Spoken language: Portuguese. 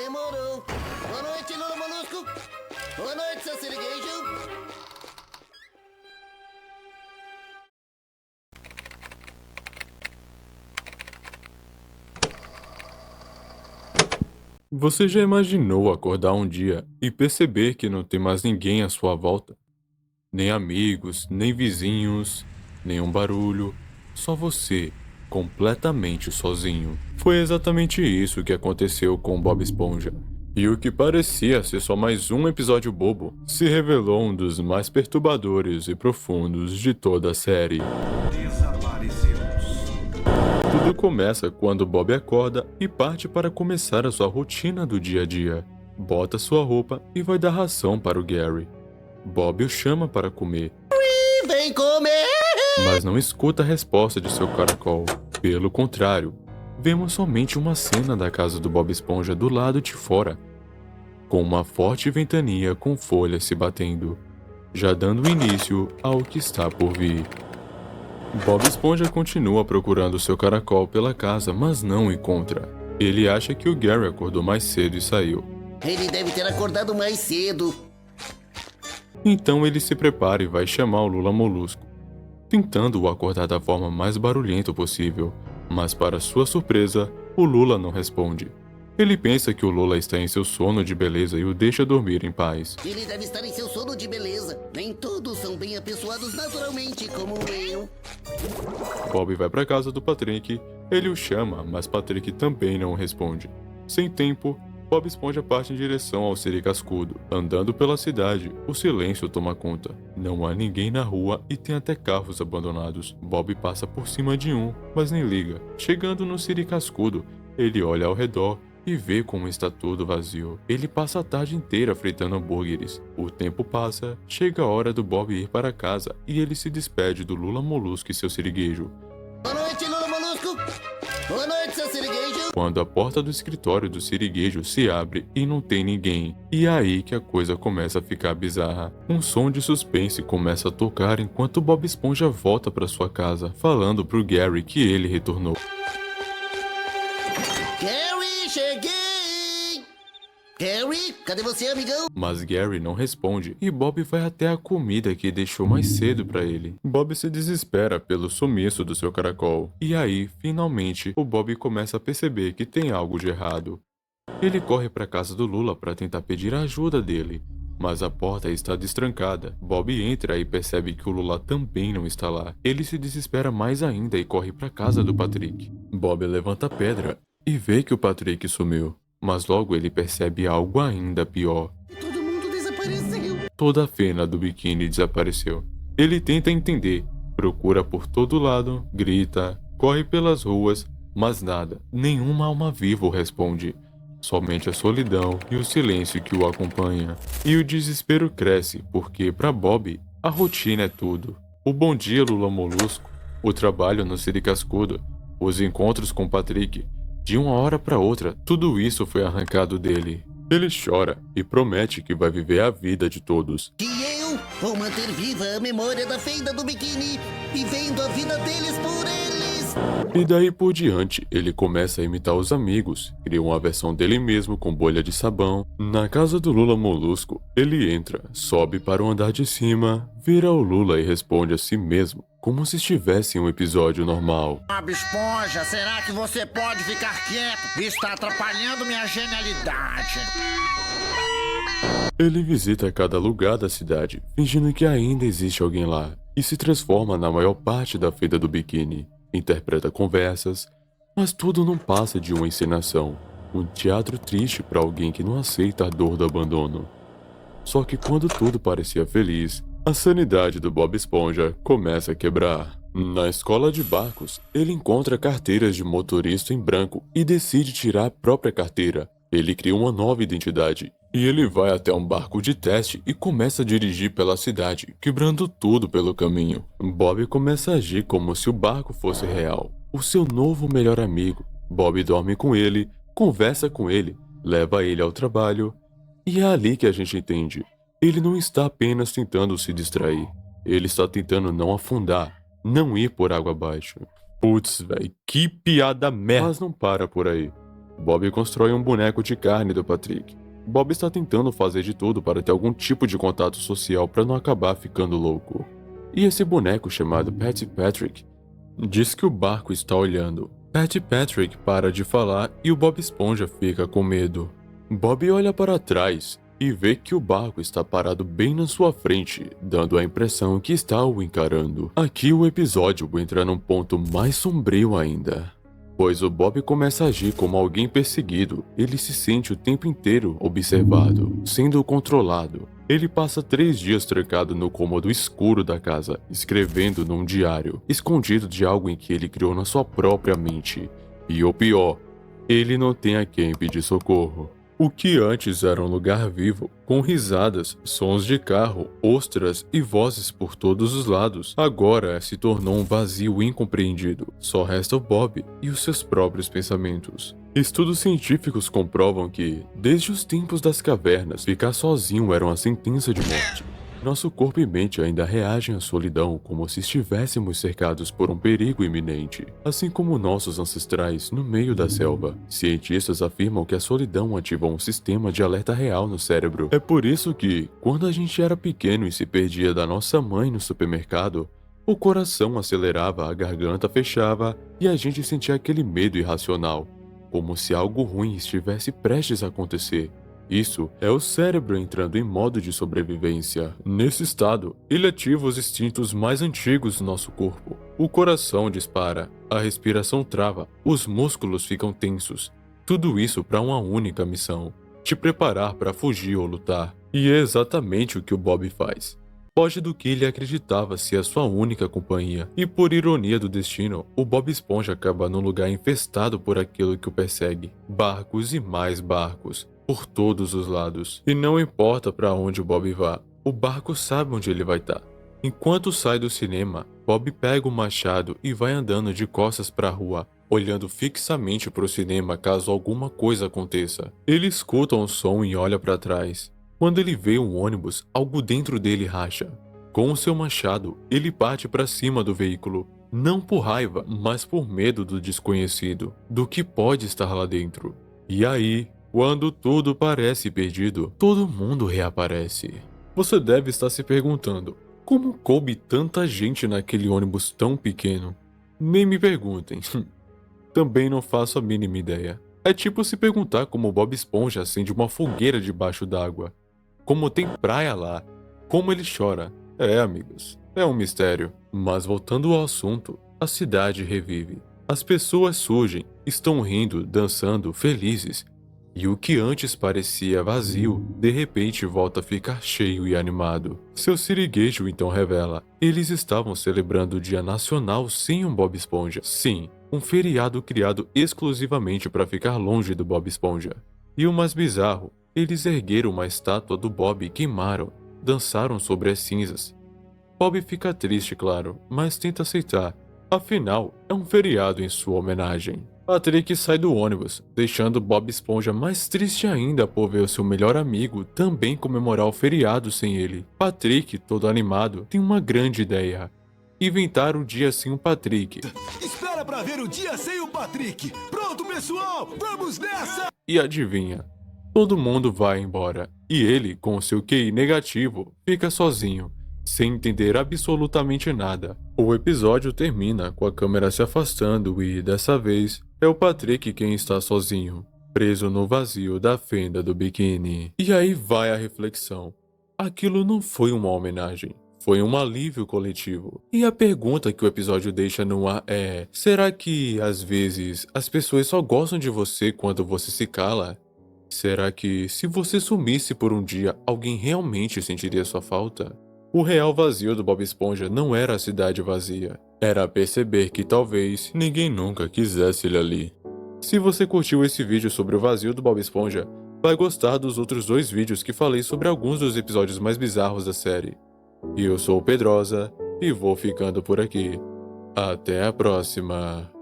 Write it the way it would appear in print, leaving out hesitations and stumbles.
Demorou. Boa noite, Lula Molusco. Boa noite, seu siriguejo. Você já imaginou acordar um dia e perceber que não tem mais ninguém à sua volta? Nem amigos, nem vizinhos, nenhum barulho, só você, completamente sozinho. Foi exatamente isso que aconteceu com Bob Esponja. E o que parecia ser só mais um episódio bobo, se revelou um dos mais perturbadores e profundos de toda a série. Tudo começa quando Bob acorda e parte para começar a sua rotina do dia a dia. Bota sua roupa e vai dar ração para o Gary. Bob o chama para comer, Vem comer. mas não escuta a resposta de seu caracol. Pelo contrário, vemos somente uma cena da casa do Bob Esponja do lado de fora, com uma forte ventania com folhas se batendo, já dando início ao que está por vir. Bob Esponja continua procurando seu caracol pela casa, mas não o encontra. Ele acha que o Gary acordou mais cedo e saiu. Ele deve ter acordado mais cedo. Então ele se prepara e vai chamar o Lula Molusco, tentando o acordar da forma mais barulhenta possível, mas para sua surpresa, o Lula não responde. Ele pensa que o Lula está em seu sono de beleza e o deixa dormir em paz. Ele deve estar em seu sono de beleza. Nem todos são bem apessoados naturalmente, como eu. Bob vai para casa do Patrick, ele o chama, mas Patrick também não responde. Sem tempo, Bob Esponja parte em direção ao Siri Cascudo. Andando pela cidade, o silêncio toma conta. Não há ninguém na rua e tem até carros abandonados. Bob passa por cima de um, mas nem liga. Chegando no Siri Cascudo, ele olha ao redor e vê como está tudo vazio. Ele passa a tarde inteira fritando hambúrgueres. O tempo passa, chega a hora do Bob ir para casa e ele se despede do Lula Molusco e seu siriguejo. Boa noite, Lula Molusco. Boa noite, seu siriguejo. Quando a porta do escritório do siriguejo se abre e não tem ninguém. E é aí que a coisa começa a ficar bizarra. Um som de suspense começa a tocar enquanto Bob Esponja volta para sua casa, falando pro Gary que ele retornou. Gary, cheguei. Gary, cadê você, amigão? Mas Gary não responde e Bob vai até a comida que deixou mais cedo para ele. Bob se desespera pelo sumiço do seu caracol. E aí, finalmente, o Bob começa a perceber que tem algo de errado. Ele corre para a casa do Lula para tentar pedir a ajuda dele, mas a porta está destrancada. Bob entra e percebe que o Lula também não está lá. Ele se desespera mais ainda e corre para a casa do Patrick. Bob levanta a pedra e vê que o Patrick sumiu. Mas logo ele percebe algo ainda pior. Todo mundo desapareceu. Toda a fena do biquíni desapareceu. Ele tenta entender, procura por todo lado, grita, corre pelas ruas, mas nada, nenhuma alma viva o responde. Somente a solidão e o silêncio que o acompanha. E o desespero cresce, porque para Bob, a rotina é tudo. O bom dia Lula Molusco, o trabalho no Siri Cascudo, os encontros com Patrick. De uma hora para outra, tudo isso foi arrancado dele. Ele chora e promete que vai viver a vida de todos. Que eu vou manter viva a memória da feida do biquíni, vivendo a vida deles por eles. E daí por diante, ele começa a imitar os amigos, cria uma versão dele mesmo com bolha de sabão. Na casa do Lula Molusco, ele entra, sobe para o andar de cima, vira o Lula e responde a si mesmo, como se estivesse em um episódio normal. Bob Esponja, será que você pode ficar quieto? Está atrapalhando minha genialidade. Ele visita cada lugar da cidade, fingindo que ainda existe alguém lá, e se transforma na maior parte da feira do biquíni. Interpreta conversas, mas tudo não passa de uma encenação, um teatro triste para alguém que não aceita a dor do abandono. Só que quando tudo parecia feliz, a sanidade do Bob Esponja começa a quebrar. Na escola de barcos, ele encontra carteiras de motorista em branco e decide tirar a própria carteira. Ele cria uma nova identidade e ele vai até um barco de teste e começa a dirigir pela cidade, quebrando tudo pelo caminho. Bob começa a agir como se o barco fosse real, o seu novo melhor amigo. Bob dorme com ele, conversa com ele, leva ele ao trabalho. E é ali que a gente entende. Ele não está apenas tentando se distrair. Ele está tentando não afundar, não ir por água abaixo. Putz, véi, que piada merda. Mas não para por aí. Bob constrói um boneco de carne do Patrick. Bob está tentando fazer de tudo para ter algum tipo de contato social para não acabar ficando louco. E esse boneco chamado Pat Patrick diz que o barco está olhando. Pat Patrick para de falar e o Bob Esponja fica com medo. Bob olha para trás e vê que o barco está parado bem na sua frente, dando a impressão que está o encarando. Aqui o episódio entra num ponto mais sombrio ainda, pois o Bob começa a agir como alguém perseguido. Ele se sente o tempo inteiro observado, sendo controlado. Ele passa 3 dias trancado no cômodo escuro da casa, escrevendo num diário, escondido de algo em que ele criou na sua própria mente. E o pior, ele não tem a quem pedir socorro. O que antes era um lugar vivo, com risadas, sons de carro, ostras e vozes por todos os lados, agora se tornou um vazio incompreendido. Só resta o Bob e os seus próprios pensamentos. Estudos científicos comprovam que, desde os tempos das cavernas, ficar sozinho era uma sentença de morte. Nosso corpo e mente ainda reagem à solidão como se estivéssemos cercados por um perigo iminente, assim como nossos ancestrais no meio da selva. Cientistas afirmam que a solidão ativa um sistema de alerta real no cérebro. É por isso que, quando a gente era pequeno e se perdia da nossa mãe no supermercado, o coração acelerava, a garganta fechava e a gente sentia aquele medo irracional, como se algo ruim estivesse prestes a acontecer. Isso é o cérebro entrando em modo de sobrevivência. Nesse estado, ele ativa os instintos mais antigos do nosso corpo. O coração dispara, a respiração trava, os músculos ficam tensos. Tudo isso para uma única missão: te preparar para fugir ou lutar. E é exatamente o que o Bob faz. Foge do que ele acreditava ser a sua única companhia. E por ironia do destino, o Bob Esponja acaba num lugar infestado por aquilo que o persegue. Barcos e mais barcos, por todos os lados. E não importa para onde o Bob vá, o barco sabe onde ele vai estar. Enquanto sai do cinema, Bob pega o machado e vai andando de costas para a rua, olhando fixamente para o cinema caso alguma coisa aconteça. Ele escuta um som e olha para trás. Quando ele vê um ônibus, algo dentro dele racha. Com o seu machado, ele parte para cima do veículo, não por raiva, mas por medo do desconhecido, do que pode estar lá dentro. E aí, quando tudo parece perdido, todo mundo reaparece. Você deve estar se perguntando, como coube tanta gente naquele ônibus tão pequeno? Nem me perguntem. Também não faço a mínima ideia. É tipo se perguntar como Bob Esponja acende uma fogueira debaixo d'água. Como tem praia lá. Como ele chora. Amigos, é um mistério. Mas voltando ao assunto, a cidade revive. As pessoas surgem, estão rindo, dançando, felizes. E o que antes parecia vazio, de repente volta a ficar cheio e animado. Seu siriguejo então revela: eles estavam celebrando o Dia Nacional sem um Bob Esponja. Sim, um feriado criado exclusivamente para ficar longe do Bob Esponja. E o mais bizarro, eles ergueram uma estátua do Bob e queimaram, dançaram sobre as cinzas. Bob fica triste, claro, mas tenta aceitar. Afinal, é um feriado em sua homenagem. Patrick sai do ônibus, deixando Bob Esponja mais triste ainda por ver o seu melhor amigo também comemorar o feriado sem ele. Patrick, todo animado, tem uma grande ideia: inventar um dia sem o Patrick. Espera pra ver o dia sem o Patrick! Pronto, pessoal! Vamos nessa! E adivinha? Todo mundo vai embora, e ele, com seu QI negativo, fica sozinho, sem entender absolutamente nada. O episódio termina com a câmera se afastando e, dessa vez, é o Patrick quem está sozinho, preso no vazio da fenda do biquíni. E aí vai a reflexão. Aquilo não foi uma homenagem, foi um alívio coletivo. E a pergunta que o episódio deixa no ar é: será que, às vezes, as pessoas só gostam de você quando você se cala? Será que, se você sumisse por um dia, alguém realmente sentiria sua falta? O real vazio do Bob Esponja não era a cidade vazia. Era perceber que talvez ninguém nunca quisesse ele ali. Se você curtiu esse vídeo sobre o vazio do Bob Esponja, vai gostar dos outros 2 vídeos que falei sobre alguns dos episódios mais bizarros da série. E eu sou o Pedrosa e vou ficando por aqui. Até a próxima.